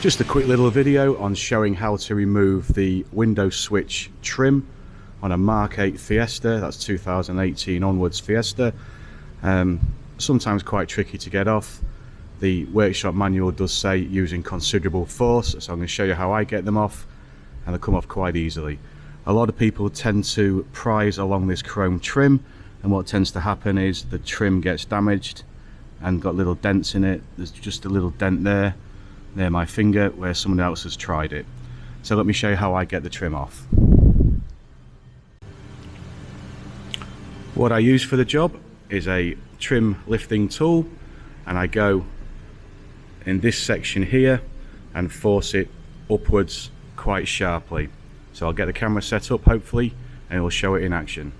Just a quick little video on showing how to remove the window switch trim on a Mark 8 Fiesta. That's 2018 onwards Fiesta. Sometimes quite tricky to get off. The workshop manual does say using considerable force, so I'm going to show you how I get them off, and they come off quite easily. A lot of people tend to prise along this chrome trim, and what tends to happen is the trim gets damaged and got little dents in it. There's just a little dent there near my finger where someone else has tried it. So let me show you how I get the trim off. What I use for the job is a trim lifting tool, and I go in this section here and force it upwards quite sharply. So I'll get the camera set up hopefully and it will show it in action.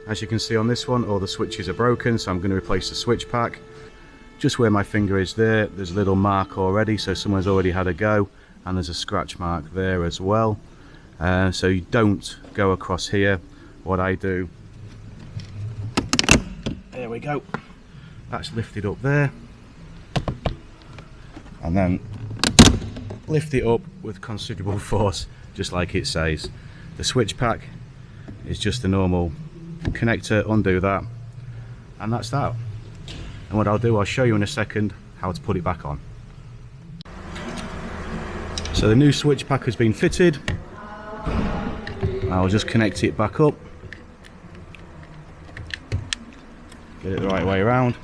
As you can see on this one, all the switches are broken, so I'm going to replace the switch pack. Just where my finger is there's a little mark already, so someone's already had a go, and there's a scratch mark there as well. So you don't go across here. What I do, there we go, that's lifted up there, and then lift it up with considerable force, just like it says. The switch pack is just a normal connector, undo that, and that's that. And what I'll do, I'll show you in a second how to put it back on. So the new switch pack has been fitted. I'll just connect it back up, get it the right way around,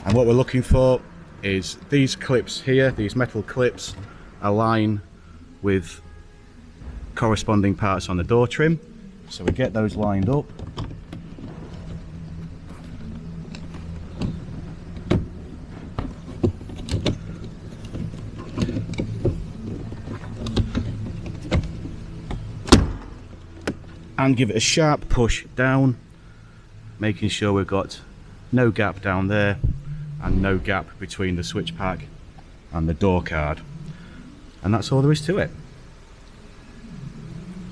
and what we're looking for is these clips here, these metal clips align with corresponding parts on the door trim. So we get those lined up. And give it a sharp push down, making sure we've got no gap down there and no gap between the switch pack and the door card. And that's all there is to it.